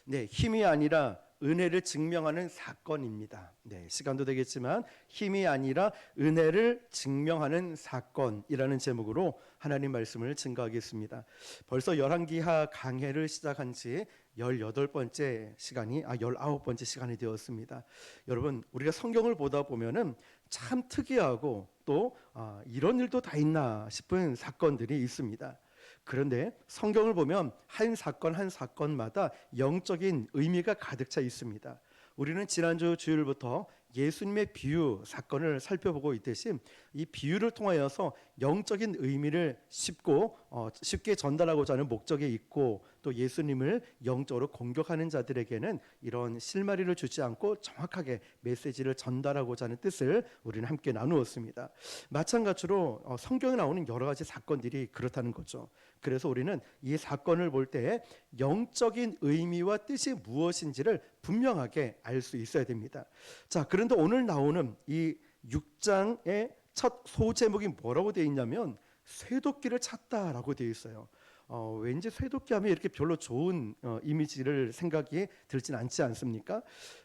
네, 힘이 아니라 은혜를 증명하는 사건입니다. 네, 시간도 되겠지만 힘이 아니라 은혜를 증명하는 사건이라는 제목으로 하나님 말씀을 증거하겠습니다. 벌써 열왕기하 강해를 시작한 지 18번째 시간이 19번째 시간이 되었습니다. 여러분, 우리가 성경을 보다 보면은 참 특이하고 또 이런 일도 다 있나 싶은 사건들이 있습니다. 그런데 성경을 보면 한 사건 한 사건마다 영적인 의미가 가득 차 있습니다. 우리는 지난주 주일부터 예수님의 비유 사건을 살펴보고 있듯이 이 비유를 통하여서 영적인 의미를 쉽게 전달하고자 하는 목적이 있고, 또 예수님을 영적으로 공격하는 자들에게는 이런 실마리를 주지 않고 정확하게 메시지를 전달하고자 하는 뜻을 우리는 함께 나누었습니다. 마찬가지로 성경에 나오는 여러 가지 사건들이 그렇다는 거죠. 그래서 우리는 이 사건을 볼 때 영적인 의미와 뜻이 무엇인지를 분명하게 알 수 있어야 됩니다. 자, 그런데 오늘 나오는 이 6장의 첫 소제목이 뭐라고 되어 있냐면 쇠도끼를 찾다라고 되어 있어요. 왠지 쇠도끼 하면 이렇게 별로 좋은 이미지를 생각이 들진 않지 않습니까?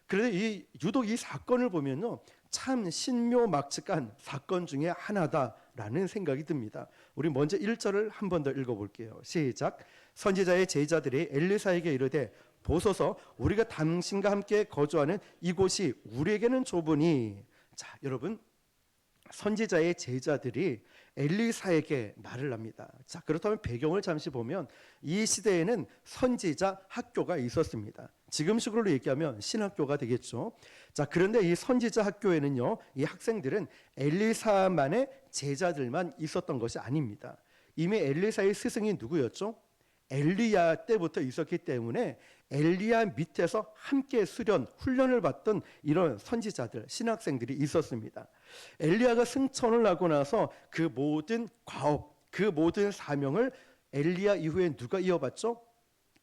그런데 유독 이 사건을 보면요, 참 신묘막측한 사건 중에 하나다라는 생각이 듭니다. 우리 먼저 1절을 한 번 더 읽어볼게요. 시작. 선지자의 제자들이 엘리사에게 이르되 보소서, 우리가 당신과 함께 거주하는 이곳이 우리에게는 좁으니. 자, 여러분, 선지자의 제자들이 엘리사에게 말을 합니다. 자, 그렇다면 배경을 잠시 보면 이 시대에는 선지자 학교가 있었습니다. 지금식으로 얘기하면 신학교가 되겠죠. 자, 그런데 이 선지자 학교에는요, 이 학생들은 엘리사만의 제자들만 있었던 것이 아닙니다. 이미 엘리사의 스승이 누구였죠? 엘리야 때부터 있었기 때문에 엘리야 밑에서 함께 훈련을 받던 이런 선지자들, 신학생들이 있었습니다. 엘리야가 승천을 하고 나서 그 모든 과업, 그 모든 사명을 엘리야 이후에 누가 이어받죠?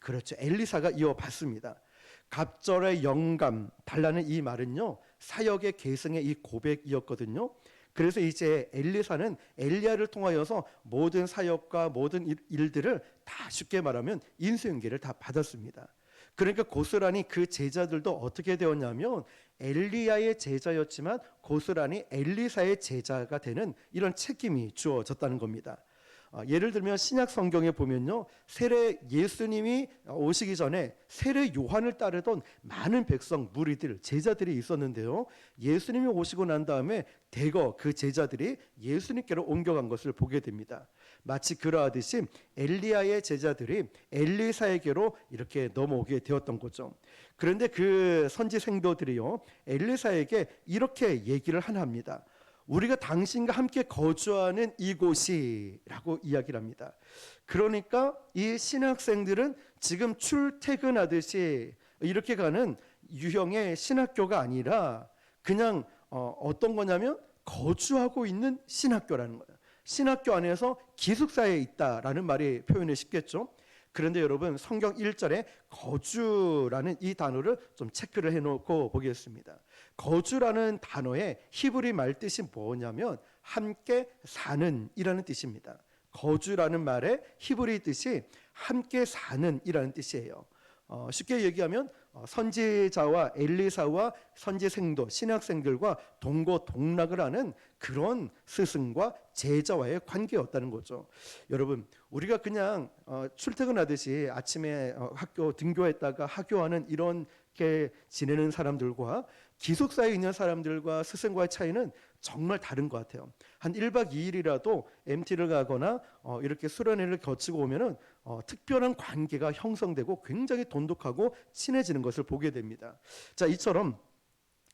그렇죠, 엘리사가 이어받습니다. 갑절의 영감 달라는 이 말은요, 사역의 계승의 이 고백이었거든요. 그래서 이제 엘리사는 엘리야를 통하여서 모든 사역과 모든 일들을 다 쉽게 말하면 인수인계를 다 받았습니다. 그러니까 고스란히 그 제자들도 어떻게 되었냐면 엘리야의 제자였지만 고스란히 엘리사의 제자가 되는 이런 책임이 주어졌다는 겁니다. 예를 들면 신약 성경에 보면요, 세례 예수님이 오시기 전에 세례 요한을 따르던 많은 백성, 무리들, 제자들이 있었는데요, 예수님이 오시고 난 다음에 대거 그 제자들이 예수님께로 옮겨간 것을 보게 됩니다. 마치 그러하듯이 엘리야의 제자들이 엘리사에게로 이렇게 넘어오게 되었던 거죠. 그런데 그 선지 생도들이요, 엘리사에게 이렇게 얘기를 합니다. 우리가 당신과 함께 거주하는 이곳이라고 이야기를 합니다. 그러니까 이 신학생들은 지금 출퇴근하듯이 이렇게 가는 유형의 신학교가 아니라 그냥 어떤 거냐면 거주하고 있는 신학교라는 거예요. 신학교 안에서 기숙사에 있다라는 말이 표현이 쉽겠죠. 그런데 여러분, 성경 1절에 거주라는 이 단어를 좀 체크를 해놓고 보겠습니다. 거주라는 단어의 히브리 말 뜻이 뭐냐면 함께 사는 이라는 뜻입니다. 거주라는 말의 히브리 뜻이 함께 사는 이라는 뜻이에요. 쉽게 얘기하면 선지자와 엘리사와 선지생도, 신학생들과 동거동락을 하는 그런 스승과 제자와의 관계였다는 거죠. 여러분, 우리가 그냥 출퇴근하듯이 아침에 학교 등교했다가 하교하는 이렇게 지내는 사람들과 기숙사에 있는 사람들과 스승과의 차이는 정말 다른 것 같아요. 한 1박 2일이라도 MT를 가거나 이렇게 수련회를 거치고 오면은 특별한 관계가 형성되고 굉장히 돈독하고 친해지는 것을 보게 됩니다. 자, 이처럼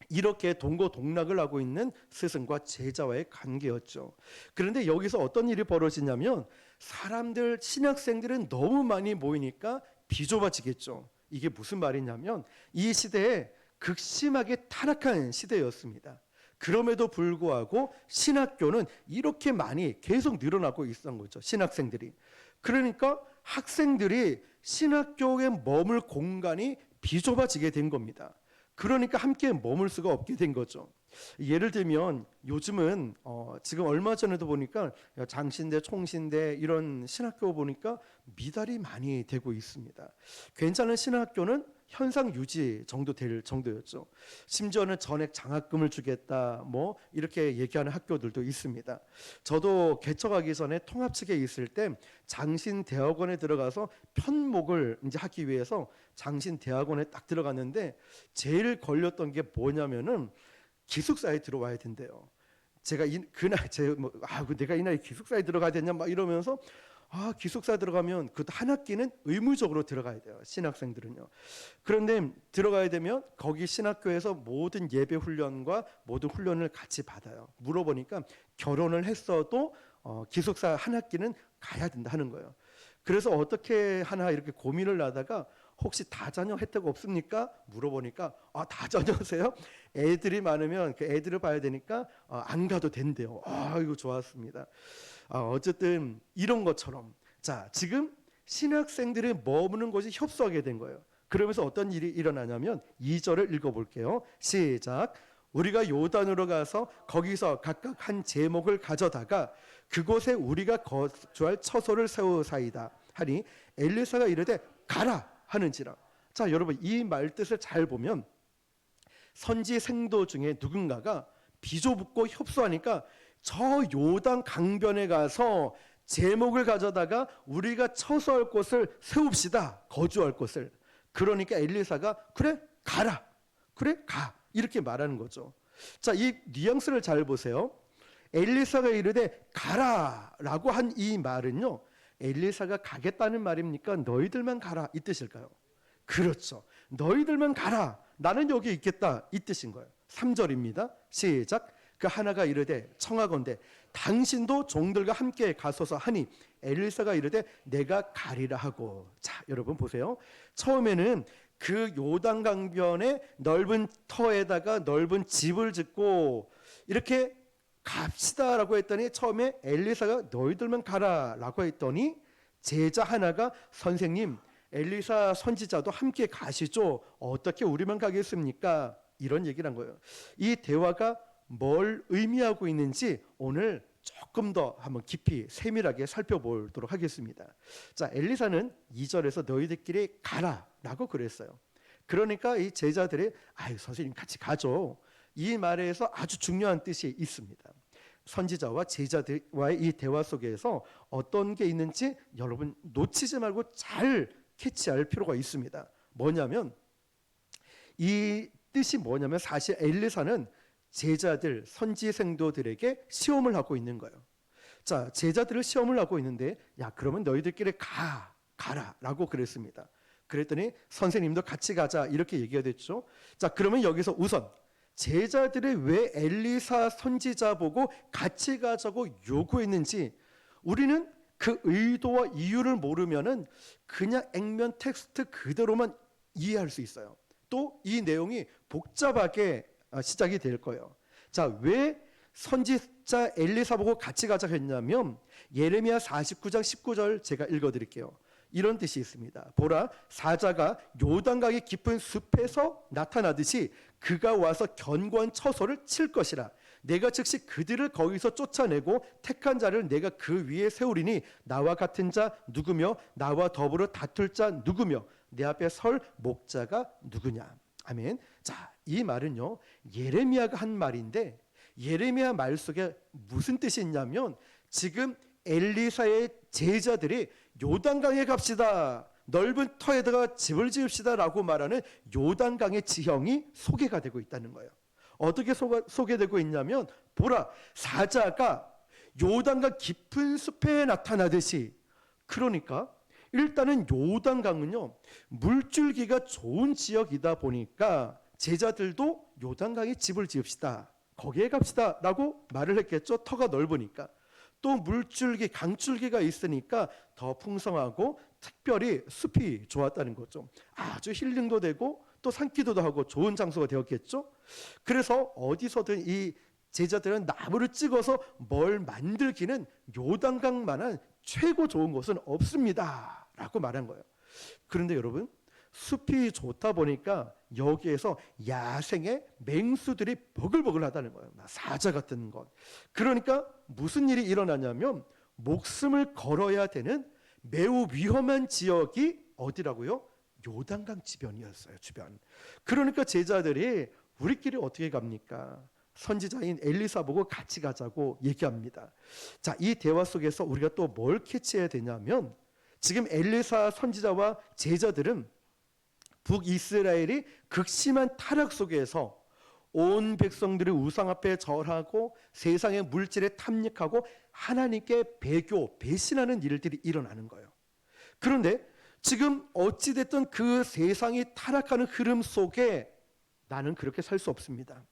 이렇게 동거동락을 하고 있는 스승과 제자와의 관계였죠. 그런데 여기서 어떤 일이 벌어지냐면 사람들, 신학생들은 너무 많이 모이니까 비좁아지겠죠. 이게 무슨 말이냐면 이 시대에 극심하게 타락한 시대였습니다. 그럼에도 불구하고 신학교는 이렇게 많이 계속 늘어나고 있었던 거죠, 신학생들이. 그러니까 학생들이 신학교에 머물 공간이 비좁아지게 된 겁니다. 그러니까 함께 머물 수가 없게 된 거죠. 예를 들면 요즘은 지금 얼마 전에도 보니까 장신대, 총신대 이런 신학교 보니까 미달이 많이 되고 있습니다. 괜찮은 신학교는 현상 유지 정도 될 정도였죠. 심지어는 전액 장학금을 주겠다 뭐 이렇게 얘기하는 학교들도 있습니다. 저도 개척하기 전에 통합 측에 있을 때 장신 대학원에 들어가서 편목을 이제 하기 위해서 장신 대학원에 딱 들어갔는데 제일 걸렸던 게 뭐냐면은 기숙사에 들어와야 된대요. 제가 그날 내가 이 나이 기숙사에 들어가야 되냐 막 이러면서 기숙사 들어가면 그 한 학기는 의무적으로 들어가야 돼요. 신학생들은요. 그런데 들어가야 되면 거기 신학교에서 모든 예배 훈련과 모든 훈련을 같이 받아요. 물어보니까 결혼을 했어도 기숙사 한 학기는 가야 된다 하는 거예요. 그래서 어떻게 하나 이렇게 고민을 하다가 혹시 다자녀 혜택 없습니까? 물어보니까 다자녀세요? 애들이 많으면 그 애들을 봐야 되니까 안 가도 된대요. 이거 좋았습니다. 어쨌든 이런 것처럼 자 지금 신학생들이 머무는 곳이 협소하게 된 거예요. 그러면서 어떤 일이 일어나냐면 2절을 읽어볼게요. 시작. 우리가 요단으로 가서 거기서 각각 한 제목을 가져다가 그곳에 우리가 거주할 처소를 세우사이다 하니 엘리사가 이르되 가라 하는지라. 자 여러분 이 말뜻을 잘 보면 선지 생도 중에 누군가가 비좁고 협소하니까 저 요단 강변에 가서 제목을 가져다가 우리가 처소할 곳을 세웁시다. 거주할 곳을. 그러니까 엘리사가 그래 가라. 그래 가. 이렇게 말하는 거죠. 자, 이 뉘앙스를 잘 보세요. 엘리사가 이르되 가라라고 한 이 말은요. 엘리사가 가겠다는 말입니까? 너희들만 가라 이 뜻일까요? 그렇죠. 너희들만 가라. 나는 여기 있겠다 이 뜻인 거예요. 3절입니다. 시작. 그 하나가 이르되 청하건대 당신도 종들과 함께 가소서 하니 엘리사가 이르되 내가 가리라 하고. 자 여러분 보세요. 처음에는 그 요단 강변에 넓은 터에다가 넓은 집을 짓고 이렇게 갑시다라고 했더니 처음에 엘리사가 너희들만 가라라고 했더니 제자 하나가 선생님 엘리사 선지자도 함께 가시죠. 어떻게 우리만 가겠습니까? 이런 얘기를 한 거예요. 이 대화가 뭘 의미하고 있는지 오늘 조금 더 한번 깊이 세밀하게 살펴보도록 하겠습니다. 자, 엘리사는 2절에서 너희들끼리 가라라고 그랬어요. 그러니까 이 제자들이 선생님 같이 가죠. 이 말에서 아주 중요한 뜻이 있습니다. 선지자와 제자들과의 이 대화 속에서 어떤 게 있는지 여러분 놓치지 말고 잘 캐치할 필요가 있습니다. 뭐냐면 이 뜻이 뭐냐면 사실 엘리사는 제자들, 선지 생도들에게 시험을 하고 있는 거예요. 자, 제자들을 시험을 하고 있는데 그러면 너희들끼리 가라라고 그랬습니다. 그랬더니 선생님도 같이 가자 이렇게 얘기가 됐죠. 자, 그러면 여기서 우선 제자들이 왜 엘리사 선지자 보고 같이 가자고 요구했는지 우리는 그 의도와 이유를 모르면은 그냥 액면 텍스트 그대로만 이해할 수 있어요. 또 이 내용이 복잡하게 시작이 될 거예요. 자, 왜 선지자 엘리사 보고 같이 가자 했냐면 예레미야 49장 19절 제가 읽어드릴게요. 이런 뜻이 있습니다. 보라, 사자가 요단강의 깊은 숲에서 나타나듯이 그가 와서 견고한 처소를 칠 것이라. 내가 즉시 그들을 거기서 쫓아내고 택한 자를 내가 그 위에 세우리니 나와 같은 자 누구며 나와 더불어 다툴 자 누구며 내 앞에 설 목자가 누구냐. 아멘. 자, 이 말은요 예레미야가 한 말인데 예레미야 말 속에 무슨 뜻이 있냐면 지금 엘리사의 제자들이 요단강에 갑시다, 넓은 터에다가 집을 지읍시다 라고 말하는 요단강의 지형이 소개가 되고 있다는 거예요. 어떻게 소개되고 있냐면 보라, 사자가 요단강 깊은 숲에 나타나듯이. 그러니까 일단은 요단강은요 물줄기가 좋은 지역이다 보니까 제자들도 요단강에 집을 지읍시다, 거기에 갑시다 라고 말을 했겠죠. 터가 넓으니까. 또 물줄기, 강줄기가 있으니까 더 풍성하고 특별히 숲이 좋았다는 거죠. 아주 힐링도 되고 또 산기도도 하고 좋은 장소가 되었겠죠. 그래서 어디서든 이 제자들은 나무를 찍어서 뭘 만들기는 요단강만한 최고 좋은 곳은 없습니다 라고 말한 거예요. 그런데 여러분 숲이 좋다 보니까 여기에서 야생의 맹수들이 버글버글 하다는 거예요. 사자 같은 것. 그러니까 무슨 일이 일어나냐면 목숨을 걸어야 되는 매우 위험한 지역이 어디라고요? 요단강 주변이었어요. 주변. 그러니까 제자들이 우리끼리 어떻게 갑니까? 선지자인 엘리사 보고 같이 가자고 얘기합니다. 자, 이 대화 속에서 우리가 또 뭘 캐치해야 되냐면 지금 엘리사 선지자와 제자들은 북이스라엘이 극심한 타락 속에서 온 백성들이 우상 앞에 절하고 세상의 물질에 탐닉하고 하나님께 배교, 배신하는 일들이 일어나는 거예요. 그런데 지금 어찌됐든 그 세상이 타락하는 흐름 속에 나는 그렇게 살 수 없습니다.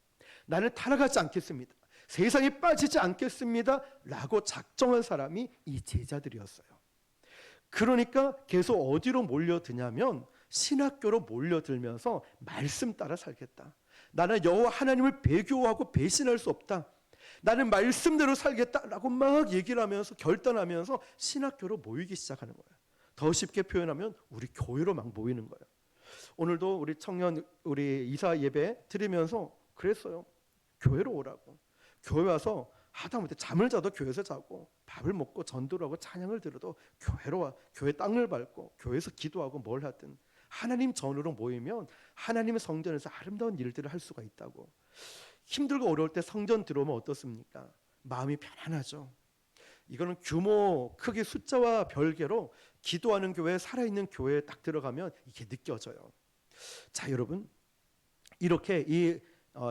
나는 타락하지 않겠습니다. 세상에 빠지지 않겠습니다. 라고 작정한 사람이 이 제자들이었어요. 그러니까 계속 어디로 몰려드냐면 신학교로 몰려들면서 말씀 따라 살겠다. 나는 여호와 하나님을 배교하고 배신할 수 없다. 나는 말씀대로 살겠다라고 막 얘기를 하면서 결단하면서 신학교로 모이기 시작하는 거예요. 더 쉽게 표현하면 우리 교회로 막 모이는 거예요. 오늘도 우리 청년 우리 이사 예배 드리면서 그랬어요. 교회로 오라고. 교회 와서 하다못해 잠을 자도 교회에서 자고 밥을 먹고 전도를 하고 찬양을 들어도 교회로 와. 교회 땅을 밟고 교회에서 기도하고 뭘 하든 하나님 전으로 모이면 하나님의 성전에서 아름다운 일들을 할 수가 있다고. 힘들고 어려울 때 성전 들어오면 어떻습니까? 마음이 편안하죠. 이거는 규모, 크기, 숫자와 별개로 기도하는 교회, 살아있는 교회에 딱 들어가면 이게 느껴져요. 자, 여러분, 이렇게 이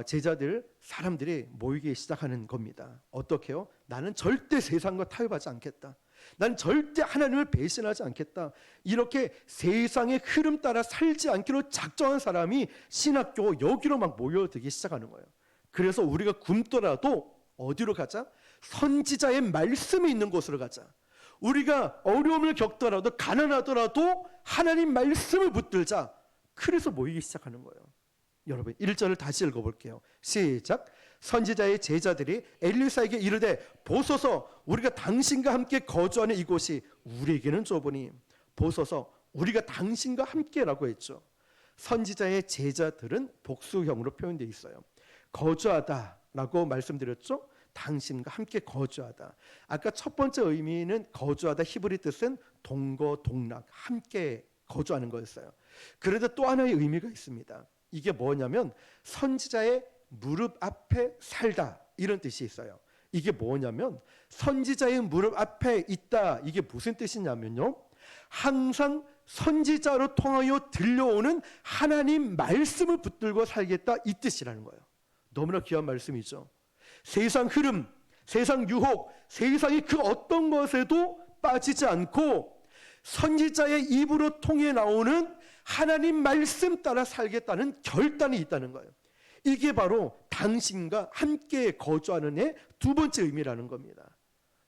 제자들, 사람들이 모이기 시작하는 겁니다. 어떻게요? 나는 절대 세상과 타협하지 않겠다. 난 절대 하나님을 배신하지 않겠다. 이렇게 세상의 흐름 따라 살지 않기로 작정한 사람이 신학교 여기로 막 모여들기 시작하는 거예요. 그래서 우리가 굶더라도 어디로 가자? 선지자의 말씀이 있는 곳으로 가자. 우리가 어려움을 겪더라도 가난하더라도 하나님 말씀을 붙들자. 그래서 모이기 시작하는 거예요. 여러분 1절을 다시 읽어볼게요. 시작. 선지자의 제자들이 엘리사에게 이르되 보소서 우리가 당신과 함께 거주하는 이곳이 우리에게는 좁으니 보소서 우리가 당신과 함께라고 했죠. 선지자의 제자들은 복수형으로 표현되어 있어요. 거주하다라고 말씀드렸죠. 당신과 함께 거주하다. 아까 첫 번째 의미는 거주하다 히브리 뜻은 동거동락 함께 거주하는 거였어요. 그런데 또 하나의 의미가 있습니다. 이게 뭐냐면 선지자의 무릎 앞에 살다 이런 뜻이 있어요. 이게 뭐냐면 선지자의 무릎 앞에 있다. 이게 무슨 뜻이냐면요. 항상 선지자로 통하여 들려오는 하나님 말씀을 붙들고 살겠다 이 뜻이라는 거예요. 너무나 귀한 말씀이죠. 세상 흐름, 세상 유혹, 세상의 그 어떤 것에도 빠지지 않고 선지자의 입으로 통해 나오는 하나님 말씀 따라 살겠다는 결단이 있다는 거예요. 이게 바로 당신과 함께 거주하는 의 두 번째 의미라는 겁니다.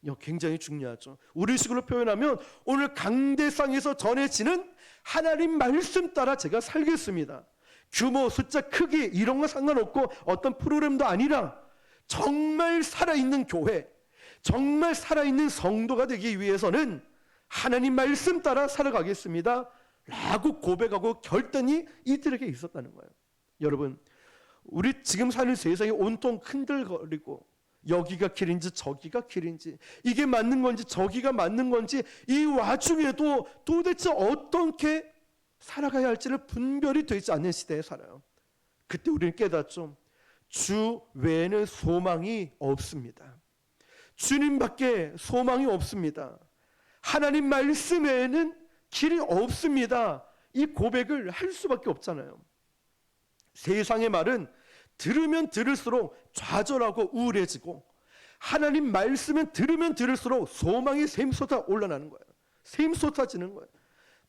이거 굉장히 중요하죠. 우리식으로 표현하면 오늘 강대상에서 전해지는 하나님 말씀 따라 제가 살겠습니다. 규모, 숫자, 크기 이런 거 상관없고 어떤 프로그램도 아니라 정말 살아있는 교회, 정말 살아있는 성도가 되기 위해서는 하나님 말씀 따라 살아가겠습니다 라고 고백하고 결단이 이들에게 있었다는 거예요. 여러분 우리 지금 사는 세상이 온통 흔들거리고 여기가 길인지 저기가 길인지 이게 맞는 건지 저기가 맞는 건지 이 와중에도 도대체 어떻게 살아가야 할지를 분별이 되지 않는 시대에 살아요. 그때 우리는 깨닫죠. 주 외에는 소망이 없습니다. 주님밖에 소망이 없습니다. 하나님 말씀 외에는 길이 없습니다. 이 고백을 할 수밖에 없잖아요. 세상의 말은 들으면 들을수록 좌절하고 우울해지고 하나님 말씀은 들으면 들을수록 소망이 샘솟아 올라나는 거예요. 샘솟아지는 거예요.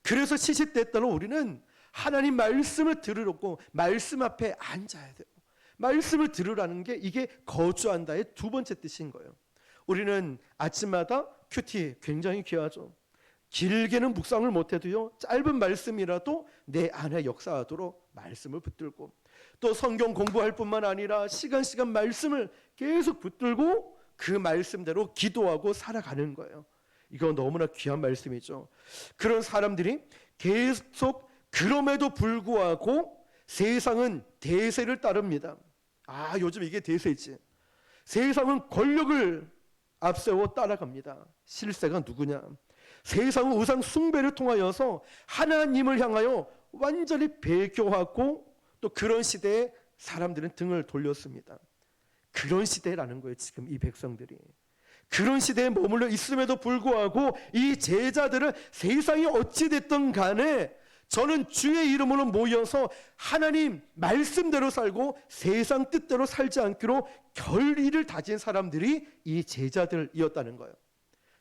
그래서 시시때때로 우리는 하나님 말씀을 들으려고 말씀 앞에 앉아야 돼요. 말씀을 들으라는 게 이게 거주한다의 두 번째 뜻인 거예요. 우리는 아침마다 큐티 굉장히 귀하죠. 길게는 묵상을 못해도요 짧은 말씀이라도 내 안에 역사하도록 말씀을 붙들고 또 성경 공부할 뿐만 아니라 시간 말씀을 계속 붙들고 그 말씀대로 기도하고 살아가는 거예요. 이거 너무나 귀한 말씀이죠. 그런 사람들이 계속 그럼에도 불구하고 세상은 대세를 따릅니다. 요즘 이게 대세지. 세상은 권력을 앞세워 따라갑니다. 실세가 누구냐? 세상은 우상 숭배를 통하여서 하나님을 향하여 완전히 배교하고 또 그런 시대에 사람들은 등을 돌렸습니다. 그런 시대라는 거예요. 지금 이 백성들이. 그런 시대에 머물러 있음에도 불구하고 이 제자들은 세상이 어찌 됐든 간에 저는 주의 이름으로 모여서 하나님 말씀대로 살고 세상 뜻대로 살지 않기로 결의를 다진 사람들이 이 제자들이었다는 거예요.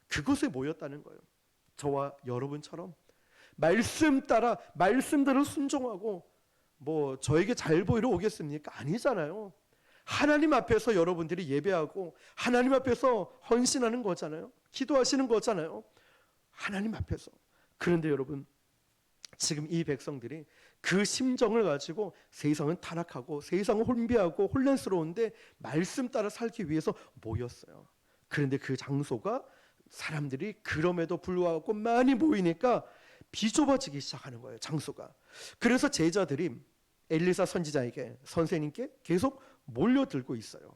그곳에 모였다는 거예요. 저와 여러분처럼 말씀 따라 말씀대로 순종하고 뭐 저에게 잘 보이러 오겠습니까? 아니잖아요. 하나님 앞에서 여러분들이 예배하고 하나님 앞에서 헌신하는 거잖아요. 기도하시는 거잖아요. 하나님 앞에서. 그런데 여러분, 지금 이 백성들이 그 심정을 가지고 세상은 타락하고 세상은 혼비하고 혼란스러운데 말씀 따라 살기 위해서 모였어요. 그런데 그 장소가 사람들이 그럼에도 불구하고 많이 모이니까 비좁아지기 시작하는 거예요. 장소가. 그래서 제자들이 엘리사 선지자에게, 선생님께 계속 몰려들고 있어요.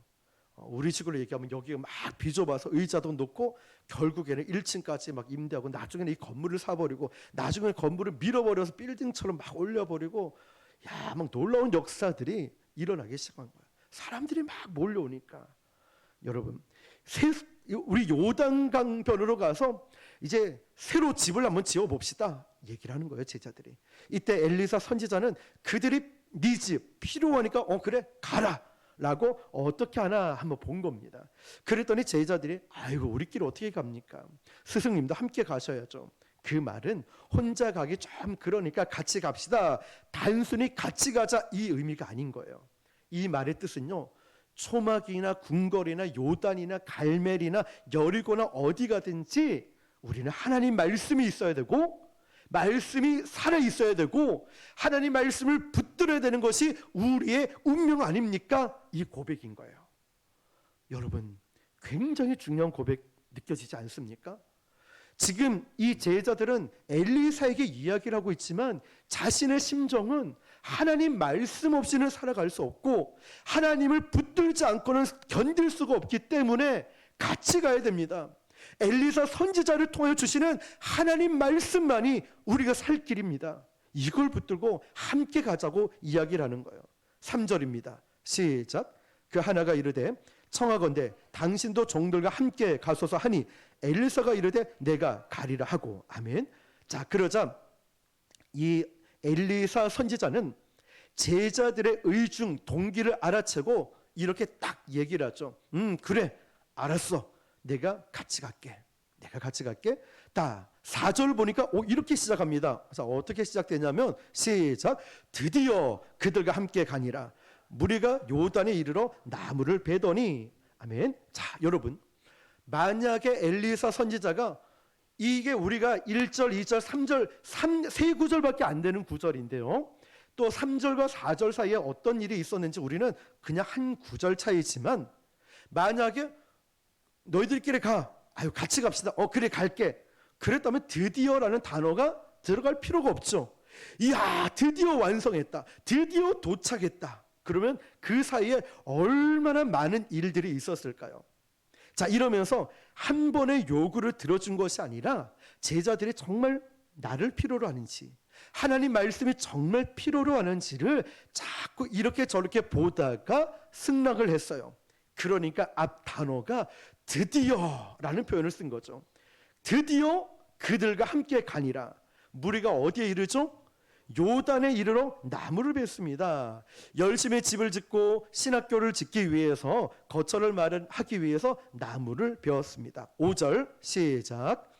우리 식으로 얘기하면 여기가 막 비좁아서 의자도 놓고 결국에는 1층까지 막 임대하고 나중에는 이 건물을 사버리고 나중에는 건물을 밀어버려서 빌딩처럼 막 올려버리고 막 놀라운 역사들이 일어나기 시작한 거예요. 사람들이 막 몰려오니까 여러분 우리 요단강변으로 가서 이제 새로 집을 한번 지어봅시다 얘기를 하는 거예요. 제자들이. 이때 엘리사 선지자는 그들이 네 집 필요하니까 그래 가라 라고 어떻게 하나 한번 본 겁니다. 그랬더니 제자들이 아이고 우리끼리 어떻게 갑니까? 스승님도 함께 가셔야죠. 그 말은 혼자 가기 좀 그러니까 같이 갑시다. 단순히 같이 가자 이 의미가 아닌 거예요. 이 말의 뜻은요, 초막이나 궁궐이나 요단이나 갈멜이나 여리고나 어디 가든지 우리는 하나님 말씀이 있어야 되고 말씀이 살아 있어야 되고 하나님 말씀을 붙들어야 되는 것이 우리의 운명 아닙니까? 이 고백인 거예요. 여러분, 굉장히 중요한 고백 느껴지지 않습니까? 지금 이 제자들은 엘리사에게 이야기를 하고 있지만 자신의 심정은 하나님 말씀 없이는 살아갈 수 없고 하나님을 붙들지 않고는 견딜 수가 없기 때문에 같이 가야 됩니다. 엘리사 선지자를 통해 주시는 하나님 말씀만이 우리가 살 길입니다. 이걸 붙들고 함께 가자고 이야기를 하는 거예요. 3절입니다. 시작. 그 하나가 이르되 청하건대 당신도 종들과 함께 가소서 하니 엘리사가 이르되 내가 가리라 하고. 아멘. 자, 그러자 이 엘리사 선지자는 제자들의 의중 동기를 알아채고 이렇게 딱 얘기를 하죠. 그래 알았어. 내가 같이 갈게. 내가 같이 갈게. 다 4절 보니까 이렇게 시작합니다. 자, 어떻게 시작되냐면 시작. 드디어 그들과 함께 가니라. 무리가 요단에 이르러 나무를 베더니. 아멘. 자, 여러분, 만약에 엘리사 선지자가 이게 우리가 1절, 2절, 3절 세 구절밖에 안 되는 구절인데요, 또 3절과 4절 사이에 어떤 일이 있었는지 우리는 그냥 한 구절 차이지만 만약에 너희들끼리 가. 같이 갑시다. 그래 갈게. 그랬다면 드디어라는 단어가 들어갈 필요가 없죠. 이야, 드디어 완성했다. 드디어 도착했다. 그러면 그 사이에 얼마나 많은 일들이 있었을까요? 자, 이러면서 한 번의 요구를 들어준 것이 아니라 제자들이 정말 나를 필요로 하는지 하나님 말씀이 정말 필요로 하는지를 자꾸 이렇게 저렇게 보다가 승낙을 했어요. 그러니까 앞 단어가 드디어라는 표현을 쓴 거죠. 드디어 그들과 함께 가니라. 무리가 어디에 이르죠? 요단에 이르러 나무를 뱄습니다. 열심히 집을 짓고 신학교를 짓기 위해서 거처를 마련하기 위해서 나무를 베었습니다. 5절 시작.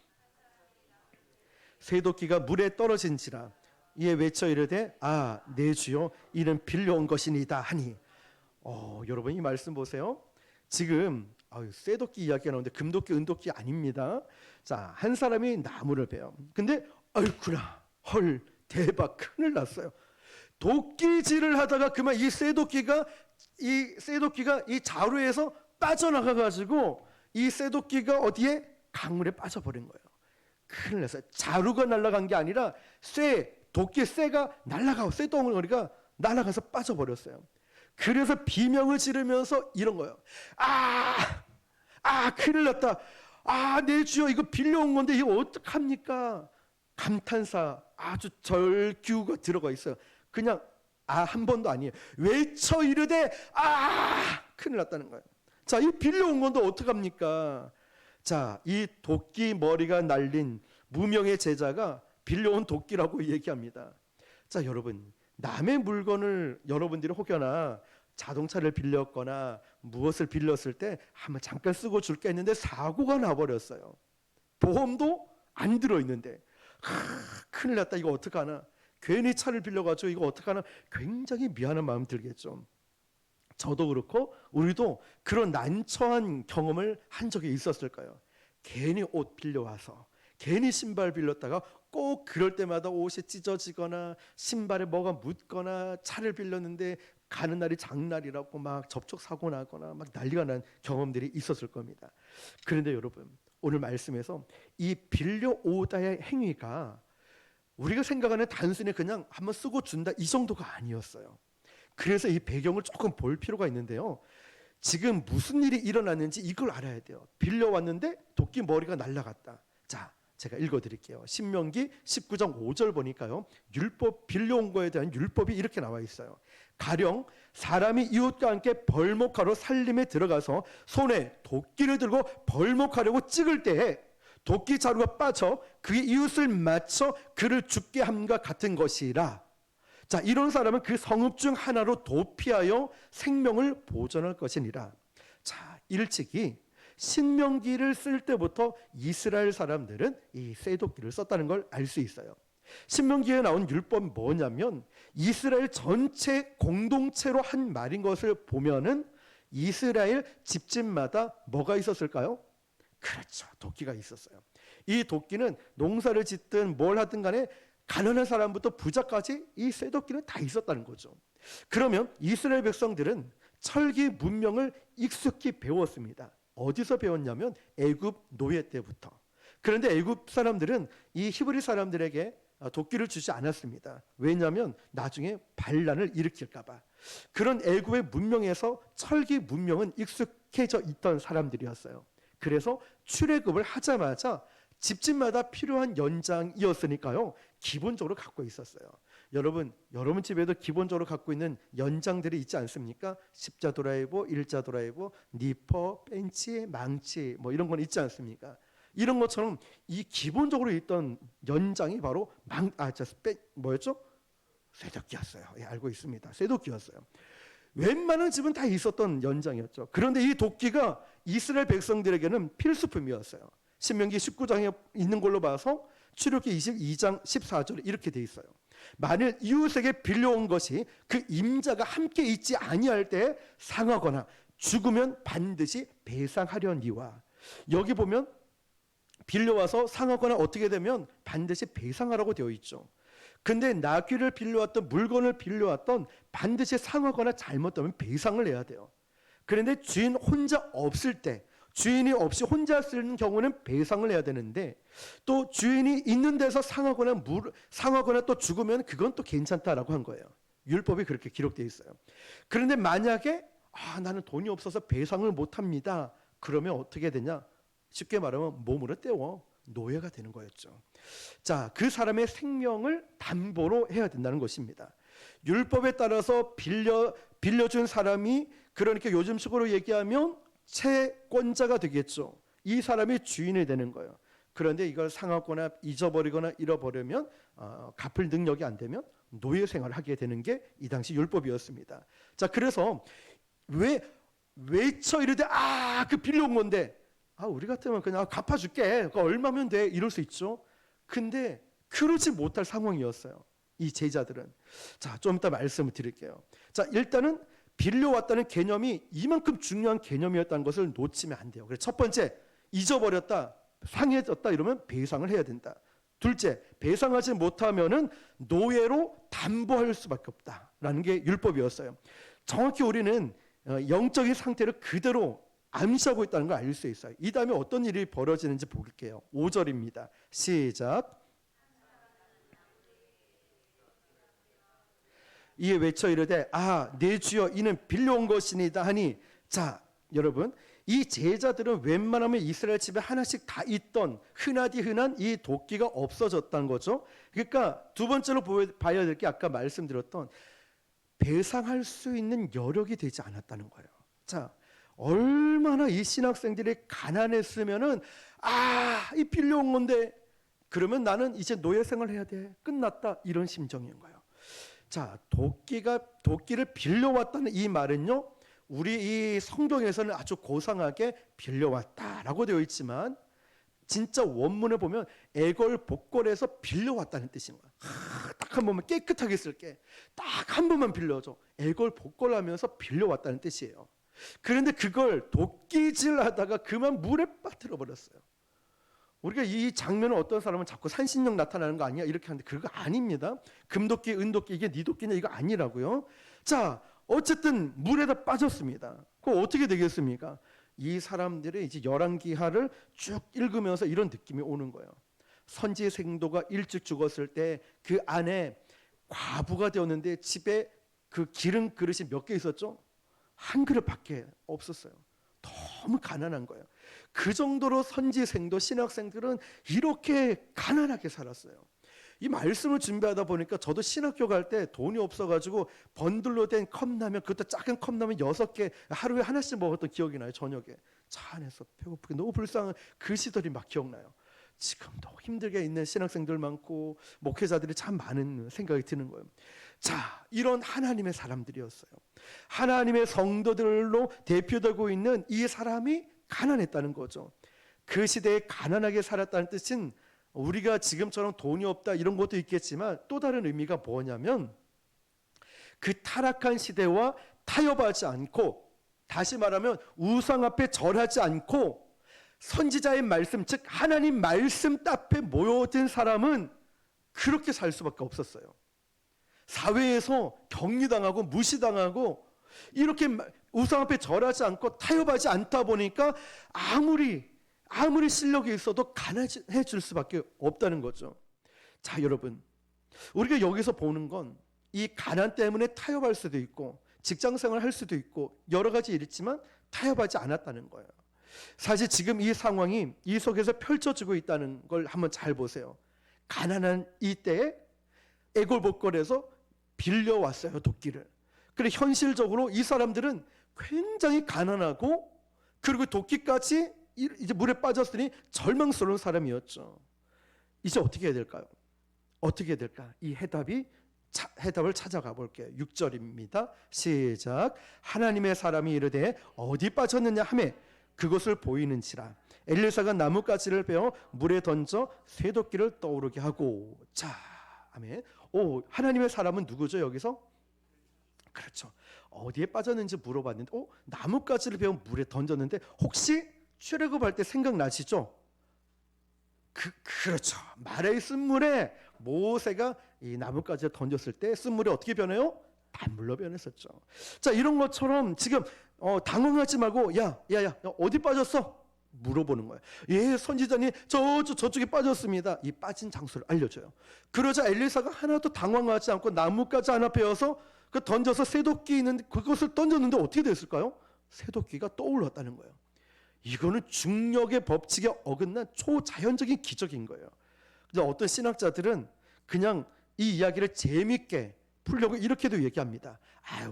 쇠도끼가 물에 떨어진지라 이에 외쳐 이르되 내 주여 이는 빌려온 것이니이다 하니. 여러분 이 말씀 보세요. 지금 쇠도끼 이야기가 나오는데 금도끼 은도끼 아닙니다. 자, 한 사람이 나무를 베요. 근데 아이쿠나 헐 대박 큰일 났어요. 도끼질을 하다가 그만 이 쇠도끼가 이 자루에서 빠져나가 가지고 이 쇠도끼가 어디에 강물에 빠져버린 거예요. 큰일 났어요. 자루가 날아간 게 아니라 도끼 쇠가 날아가고 쇠덩어리가 날아가서 빠져버렸어요. 그래서 비명을 지르면서 이런 거예요. 큰일 났다. 내 주여, 이거 빌려온 건데 이거 어떡합니까? 감탄사 아주 절규가 들어가 있어요. 그냥 한 번도 아니에요. 외쳐 이르되 큰일 났다는 거예요. 자, 이 빌려온 건데 어떡합니까? 자, 이 도끼 머리가 날린 무명의 제자가 빌려온 도끼라고 얘기합니다. 자, 여러분, 남의 물건을 여러분들이 혹여나 자동차를 빌렸거나 무엇을 빌렸을 때 한번 잠깐 쓰고 줄게 했는데 사고가 나버렸어요. 보험도 안 들어있는데 큰일 났다, 이거 어떡하나. 괜히 차를 빌려가지고 이거 어떡하나. 굉장히 미안한 마음 들겠죠. 저도 그렇고 우리도 그런 난처한 경험을 한 적이 있었을 거예요. 괜히 옷 빌려와서, 괜히 신발 빌렸다가 꼭 그럴 때마다 옷이 찢어지거나 신발에 뭐가 묻거나, 차를 빌렸는데 가는 날이 장날이라고 막 접촉 사고 나거나 막 난리가 난 경험들이 있었을 겁니다. 그런데 여러분, 오늘 말씀에서 이 빌려오다의 행위가 우리가 생각하는 단순히 그냥 한번 쓰고 준다 이 정도가 아니었어요. 그래서 이 배경을 조금 볼 필요가 있는데요. 지금 무슨 일이 일어났는지 이걸 알아야 돼요. 빌려왔는데 도끼 머리가 날아갔다. 자, 제가 읽어드릴게요. 신명기 19장 5절 보니까요, 율법, 빌려온 거에 대한 율법이 이렇게 나와 있어요. 가령 사람이 이웃과 함께 벌목하러 살림에 들어가서 손에 도끼를 들고 벌목하려고 찍을 때에 도끼 자루가 빠져 그의 이웃을 맞춰 그를 죽게 함과 같은 것이라. 자, 이런 사람은 그 성읍 중 하나로 도피하여 생명을 보존할 것이니라. 자, 일찍이 신명기를 쓸 때부터 이스라엘 사람들은 이 쇠도끼를 썼다는 걸 알 수 있어요. 신명기에 나온 율법은 뭐냐면 이스라엘 전체 공동체로 한 말인 것을 보면은 이스라엘 집집마다 뭐가 있었을까요? 그렇죠, 도끼가 있었어요. 이 도끼는 농사를 짓든 뭘 하든 간에 가난한 사람부터 부자까지 이 쇠도끼는 다 있었다는 거죠. 그러면 이스라엘 백성들은 철기 문명을 익숙히 배웠습니다. 어디서 배웠냐면 애굽 노예 때부터. 그런데 애굽 사람들은 이 히브리 사람들에게 도끼를 주지 않았습니다. 왜냐하면 나중에 반란을 일으킬까 봐. 그런 애굽의 문명에서 철기 문명은 익숙해져 있던 사람들이었어요. 그래서 출애굽을 하자마자 집집마다 필요한 연장이었으니까요, 기본적으로 갖고 있었어요. 여러분 집에도 기본적으로 갖고 있는 연장들이 있지 않습니까? 십자 드라이버, 일자 드라이버, 니퍼, 벤치, 망치 뭐 이런 건 있지 않습니까? 이런 것처럼 이 기본적으로 있던 연장이 바로 뭐였죠? 쇠도끼였어요. 예, 알고 있습니다. 쇠도끼였어요. 웬만한 집은 다 있었던 연장이었죠. 그런데 이 도끼가 이스라엘 백성들에게는 필수품이었어요. 신명기 19장에 있는 걸로 봐서 출애굽기 22장 14절에 이렇게 돼 있어요. 만일 이웃에게 빌려온 것이 그 임자가 함께 있지 아니할 때 상하거나 죽으면 반드시 배상하려니와. 여기 보면 빌려와서 상하거나 어떻게 되면 반드시 배상하라고 되어 있죠. 근데 나귀를 빌려왔던, 물건을 빌려왔던 반드시 상하거나 잘못되면 배상을 내야 돼요. 그런데 주인 혼자 없을 때, 주인이 없이 혼자 쓰는 경우는 배상을 해야 되는데, 또 주인이 있는 데서 상하거나 또 죽으면 그건 또 괜찮다라고 한 거예요. 율법이 그렇게 기록되어 있어요. 그런데 만약에 나는 돈이 없어서 배상을 못합니다. 그러면 어떻게 되냐? 쉽게 말하면 몸으로 때워 노예가 되는 거였죠. 자, 그 사람의 생명을 담보로 해야 된다는 것입니다. 율법에 따라서 빌려준 사람이, 그러니까 요즘식으로 얘기하면 채권자가 되겠죠. 이 사람이 주인이 되는 거예요. 그런데 이걸 상하거나 잊어버리거나 잃어버리면 갚을 능력이 안 되면 노예 생활을 하게 되는 게 이 당시 율법이었습니다. 자, 그래서 외쳐 이르되 그 빌려온 건데 우리 같으면 그냥 갚아줄게, 그거 얼마면 돼, 이럴 수 있죠. 근데 그러지 못할 상황이었어요, 이 제자들은. 자, 좀 이따 말씀을 드릴게요. 자, 일단은 빌려왔다는 개념이 이만큼 중요한 개념이었다는 것을 놓치면 안 돼요. 그래서 첫 번째, 잊어버렸다, 상해졌다 이러면 배상을 해야 된다. 둘째, 배상하지 못하면은 노예로 담보할 수밖에 없다라는 게 율법이었어요. 정확히 우리는 영적인 상태를 그대로 암시하고 있다는 걸 알 수 있어요. 이 다음에 어떤 일이 벌어지는지 볼게요. 5절입니다. 시작. 이에 외쳐 이르되 내 주여 이는 빌려온 것이니이다 하니, 자 여러분, 이 제자들은 웬만하면 이스라엘 집에 하나씩 다 있던 흔하디 흔한 이 도끼가 없어졌다는 거죠. 그러니까 두 번째로 봐야 될 게 아까 말씀드렸던 배상할 수 있는 여력이 되지 않았다는 거예요. 자, 얼마나 이 신학생들이 가난했으면은 이 빌려온 건데 그러면 나는 이제 노예 생활 해야 돼, 끝났다, 이런 심정인 거예요. 자, 도끼를 빌려왔다는 이 말은요, 우리 이 성경에서는 아주 고상하게 빌려왔다라고 되어 있지만 진짜 원문을 보면 애걸복걸해서 빌려왔다는 뜻인 거야. 딱 한 번만 깨끗하게 쓸게, 딱 한 번만 빌려줘, 애걸복걸하면서 빌려왔다는 뜻이에요. 그런데 그걸 도끼질하다가 그만 물에 빠뜨려 버렸어요. 우리가 이 장면을 어떤 사람은 자꾸 산신령 나타나는 거 아니야 이렇게 하는데 그거 아닙니다. 금도끼, 은도끼, 이게 네 도끼냐 이거 아니라고요. 자, 어쨌든 물에다 빠졌습니다. 그럼 어떻게 되겠습니까? 이 사람들이 이제 열왕기하를 쭉 읽으면서 이런 느낌이 오는 거예요. 선지 생도가 일찍 죽었을 때 그 안에 과부가 되었는데 집에 그 기름 그릇이 몇 개 있었죠? 한 그릇밖에 없었어요. 너무 가난한 거예요. 그 정도로 선지생도 신학생들은 이렇게 가난하게 살았어요. 이 말씀을 준비하다 보니까 저도 신학교 갈 때 돈이 없어가지고 번들로 된 컵라면, 그것도 작은 컵라면 6개 하루에 하나씩 먹었던 기억이 나요. 저녁에 차 안에서 배고프게 너무 불쌍한 그 시절이 막 기억나요. 지금도 힘들게 있는 신학생들 많고 목회자들이 참 많은 생각이 드는 거예요. 자, 이런 하나님의 사람들이었어요. 하나님의 성도들로 대표되고 있는 이 사람이 가난했다는 거죠. 그 시대에 가난하게 살았다는 뜻은 우리가 지금처럼 돈이 없다 이런 것도 있겠지만 또 다른 의미가 뭐냐면 그 타락한 시대와 타협하지 않고, 다시 말하면 우상 앞에 절하지 않고 선지자의 말씀, 즉 하나님 말씀 앞에 모여든 사람은 그렇게 살 수밖에 없었어요. 사회에서 격리당하고 무시당하고 이렇게 우상 앞에 절하지 않고 타협하지 않다 보니까 아무리 실력이 있어도 가난해질 수밖에 없다는 거죠. 자, 여러분, 우리가 여기서 보는 건 이 가난 때문에 타협할 수도 있고 직장생활 할 수도 있고 여러 가지 일 있지만 타협하지 않았다는 거예요. 사실 지금 이 상황이 이 속에서 펼쳐지고 있다는 걸 한번 잘 보세요. 가난한 이때에 애걸복걸해서 빌려왔어요, 도끼를. 그래 현실적으로 이 사람들은 굉장히 가난하고 그리고 도끼까지 이제 물에 빠졌으니 절망스러운 사람이었죠. 이제 어떻게 해야 될까요? 어떻게 해야 될까? 이 해답을 찾아가 볼게요. 6절입니다. 시작. 하나님의 사람이 이르되 어디 빠졌느냐 하매 그것을 보이는지라. 엘리사가 나뭇가지를 베어 물에 던져 쇠도끼를 떠오르게 하고. 자, 아멘. 하나님의 사람은 누구죠 여기서? 그렇죠. 어디에 빠졌는지 물어봤는데 나뭇가지를 베어 물에 던졌는데 혹시 출애굽할 때 생각나시죠? 그렇죠. 말의 쓴물에 모세가 이 나뭇가지를 던졌을 때 쓴물이 어떻게 변해요? 단물로 변했었죠. 자, 이런 것처럼 지금 당황하지 말고 야 어디 빠졌어? 물어보는 거예요. 예, 선지자님 저쪽에 빠졌습니다. 이 빠진 장소를 알려줘요. 그러자 엘리사가 하나도 당황하지 않고 나뭇가지 하나 베어서 그 던져서 쇠도끼 있는데 그것을 던졌는데 어떻게 됐을까요? 쇠도끼가 떠올랐다는 거예요. 이거는 중력의 법칙에 어긋난 초자연적인 기적인 거예요. 근데 어떤 신학자들은 그냥 이 이야기를 재밌게 풀려고 이렇게도 얘기합니다.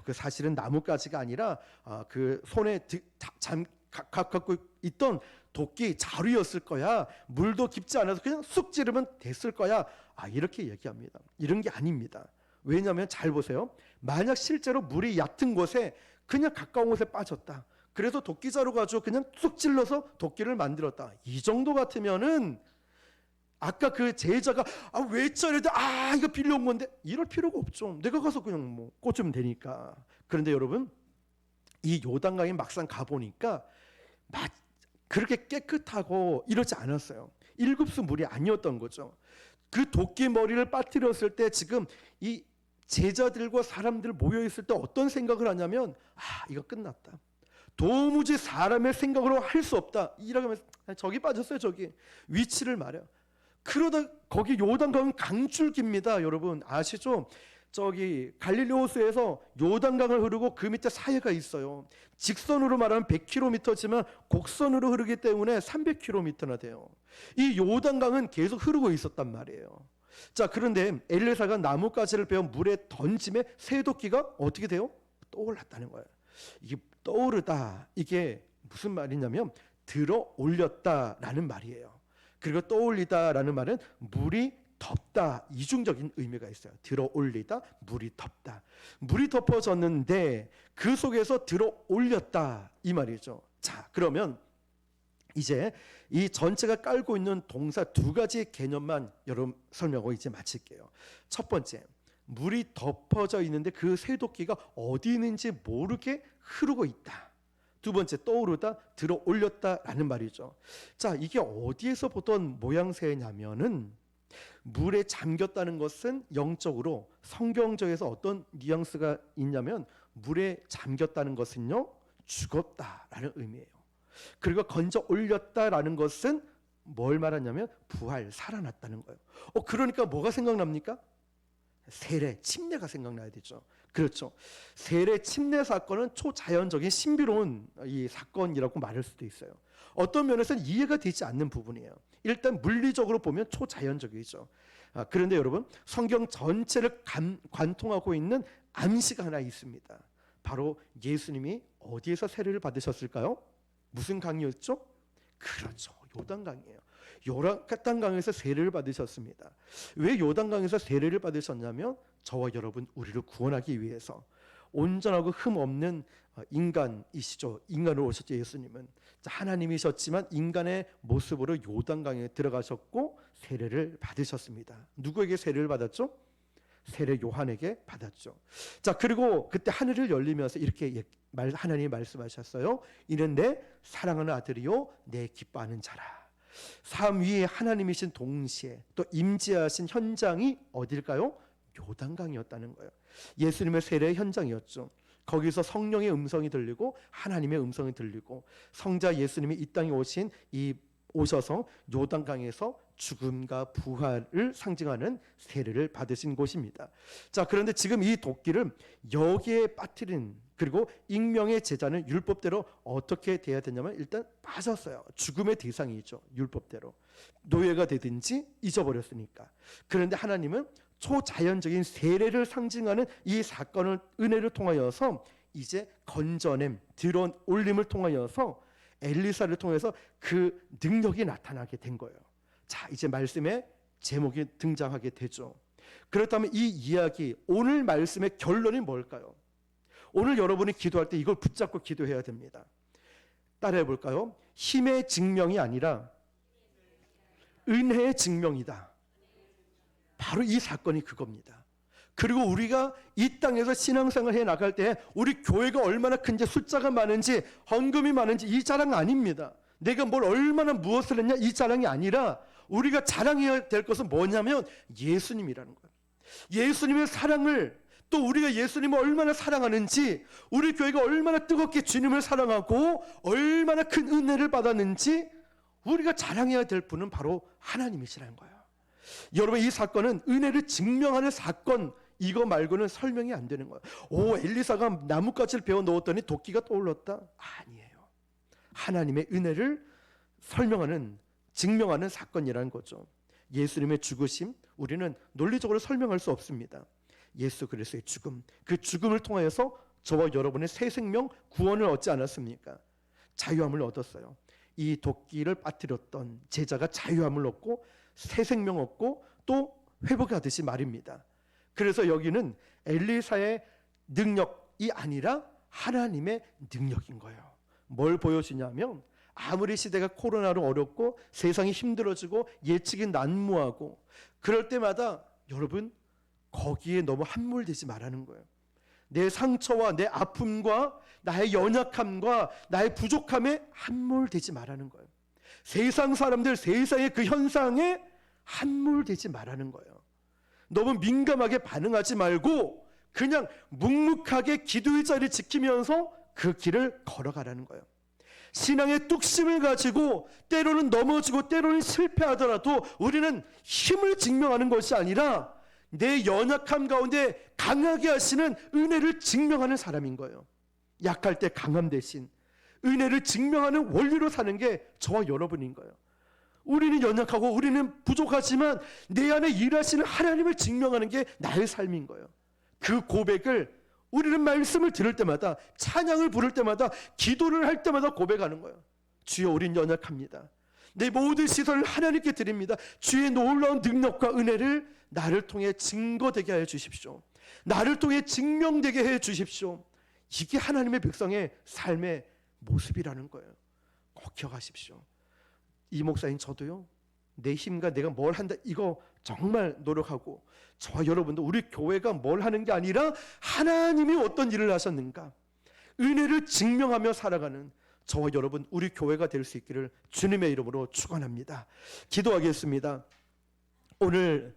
그 사실은 나뭇가지가 아니라 그 손에 갖고 있던 도끼 자루였을 거야. 물도 깊지 않아서 그냥 쑥 찌르면 됐을 거야. 이렇게 얘기합니다. 이런 게 아닙니다. 왜냐하면 잘 보세요. 만약 실제로 물이 얕은 곳에 그냥 가까운 곳에 빠졌다. 그래서 도끼자루 가지고 그냥 쑥 찔러서 도끼를 만들었다. 이 정도 같으면은 아까 그 제자가 왜 저래도 이거 빌려온 건데 이럴 필요가 없죠. 내가 가서 그냥 꽂으면 되니까. 그런데 여러분, 이 요단강에 막상 가보니까 그렇게 깨끗하고 이러지 않았어요. 1급수 물이 아니었던 거죠. 그 도끼 머리를 빠뜨렸을 때 지금 이 제자들과 사람들 모여있을 때 어떤 생각을 하냐면 이거 끝났다. 도무지 사람의 생각으로 할 수 없다. 이러면서 저기 빠졌어요. 저기 위치를 말해요. 그러다 거기 요단강은 강줄기입니다. 여러분 아시죠? 저기 갈릴리 호수에서 요단강을 흐르고 그 밑에 사해가 있어요. 직선으로 말하면 100km지만 곡선으로 흐르기 때문에 300km나 돼요. 이 요단강은 계속 흐르고 있었단 말이에요. 자, 그런데 엘리사가 나뭇가지를 베어 물에 던짐에 새도끼가 어떻게 돼요? 떠올랐다는 거예요. 이게 떠오르다, 이게 무슨 말이냐면 들어 올렸다라는 말이에요. 그리고 떠올리다라는 말은 물이 덮다, 이중적인 의미가 있어요. 들어 올리다, 물이 덮다. 물이 덮어졌는데 그 속에서 들어 올렸다, 이 말이죠. 자, 그러면 이제 이 전체가 깔고 있는 동사 두 가지 개념만 여러분 설명하고 이제 마칠게요. 첫 번째, 물이 덮어져 있는데 그 새도끼가 어디 있는지 모르게 흐르고 있다. 두 번째, 떠오르다, 들어 올렸다라는 말이죠. 자, 이게 어디에서 보던 모양새냐면은 물에 잠겼다는 것은 영적으로 성경적에서 어떤 뉘앙스가 있냐면 물에 잠겼다는 것은요, 죽었다라는 의미예요. 그리고 건져 올렸다라는 것은 뭘 말하냐면 부활, 살아났다는 거예요. 그러니까 뭐가 생각납니까? 세례, 침례가 생각나야 되죠. 그렇죠. 세례, 침례 사건은 초자연적인 신비로운 이 사건이라고 말할 수도 있어요. 어떤 면에서는 이해가 되지 않는 부분이에요. 일단 물리적으로 보면 초자연적이죠. 그런데 여러분, 성경 전체를 관통하고 있는 암시가 하나 있습니다. 바로 예수님이 어디에서 세례를 받으셨을까요? 무슨 강이었죠? 그렇죠, 요단강이에요. 요단강에서 세례를 받으셨습니다. 왜 요단강에서 세례를 받으셨냐면 저와 여러분, 우리를 구원하기 위해서. 온전하고 흠 없는 인간이시죠. 인간으로 오셨죠. 예수님은 하나님이셨지만 인간의 모습으로 요단강에 들어가셨고 세례를 받으셨습니다. 누구에게 세례를 받았죠? 세례 요한에게 받았죠. 자, 그리고 그때 하늘을 열리면서 이렇게 하나님이 말씀하셨어요. 이는 내 사랑하는 아들이요 내 기뻐하는 자라. 삶 위에 하나님이신 동시에 또 임재하신 현장이 어딜까요? 요단강이었다는 거예요. 예수님의 세례의 현장이었죠. 거기서 성령의 음성이 들리고 하나님의 음성이 들리고 성자 예수님이 이 땅에 오셔서 요단강에서 죽음과 부활을 상징하는 세례를 받으신 곳입니다. 자, 그런데 지금 이 도끼를 여기에 빠뜨린, 그리고 익명의 제자는 율법대로 어떻게 돼야 되냐면 일단 빠졌어요. 죽음의 대상이죠. 율법대로 노예가 되든지 잊어버렸으니까. 그런데 하나님은 초자연적인 세례를 상징하는 이 사건을 은혜를 통하여서 이제 건져냄, 들어 올림을 통하여서 엘리사를 통해서 그 능력이 나타나게 된 거예요. 자, 이제 말씀의 제목이 등장하게 되죠. 그렇다면 이 이야기, 오늘 말씀의 결론이 뭘까요? 오늘 여러분이 기도할 때 이걸 붙잡고 기도해야 됩니다. 따라해 볼까요? 힘의 증명이 아니라 은혜의 증명이다. 바로 이 사건이 그겁니다. 그리고 우리가 이 땅에서 신앙생활 해 나갈 때 우리 교회가 얼마나 큰지, 숫자가 많은지, 헌금이 많은지 이 자랑 아닙니다. 내가 뭘 얼마나 무엇을 했냐 이 자랑이 아니라 우리가 자랑해야 될 것은 뭐냐면 예수님이라는 거예요. 예수님의 사랑을, 또 우리가 예수님을 얼마나 사랑하는지, 우리 교회가 얼마나 뜨겁게 주님을 사랑하고 얼마나 큰 은혜를 받았는지 우리가 자랑해야 될 분은 바로 하나님이시라는 거예요. 여러분, 이 사건은 은혜를 증명하는 사건, 이거 말고는 설명이 안 되는 거예요. 엘리사가 나뭇가지를 베어 넣었더니 도끼가 떠올랐다? 아니에요. 하나님의 은혜를 설명하는, 증명하는 사건이라는 거죠. 예수님의 죽으심, 우리는 논리적으로 설명할 수 없습니다. 예수 그리스도의 죽음, 그 죽음을 통하여서 저와 여러분의 새 생명, 구원을 얻지 않았습니까? 자유함을 얻었어요. 이 도끼를 빠뜨렸던 제자가 자유함을 얻고 새 생명 얻고 또 회복하듯이 말입니다. 그래서 여기는 엘리사의 능력이 아니라 하나님의 능력인 거예요. 뭘 보여주냐면 아무리 시대가 코로나로 어렵고 세상이 힘들어지고 예측이 난무하고 그럴 때마다 여러분 거기에 너무 함몰되지 말라는 거예요. 내 상처와 내 아픔과 나의 연약함과 나의 부족함에 함몰되지 말라는 거예요. 세상 사람들, 세상의 그 현상에 함몰되지 말라는 거예요. 너무 민감하게 반응하지 말고 그냥 묵묵하게 기도의 자리를 지키면서 그 길을 걸어가라는 거예요. 신앙의 뚝심을 가지고 때로는 넘어지고 때로는 실패하더라도 우리는 힘을 증명하는 것이 아니라 내 연약함 가운데 강하게 하시는 은혜를 증명하는 사람인 거예요. 약할 때 강함 대신 은혜를 증명하는 원리로 사는 게 저와 여러분인 거예요. 우리는 연약하고 우리는 부족하지만 내 안에 일하시는 하나님을 증명하는 게 나의 삶인 거예요. 그 고백을 우리는 말씀을 들을 때마다, 찬양을 부를 때마다, 기도를 할 때마다 고백하는 거예요. 주여, 우린 연약합니다. 내 모든 시선을 하나님께 드립니다. 주의 놀라운 능력과 은혜를 나를 통해 증거되게 해 주십시오. 나를 통해 증명되게 해 주십시오. 이게 하나님의 백성의 삶의 모습이라는 거예요. 꼭 기억하십시오. 이 목사인 저도요, 내 힘과 내가 뭘 한다 이거 정말 노력하고, 저와 여러분도 우리 교회가 뭘 하는 게 아니라 하나님이 어떤 일을 하셨는가, 은혜를 증명하며 살아가는 저와 여러분, 우리 교회가 될 수 있기를 주님의 이름으로 축원합니다. 기도하겠습니다. 오늘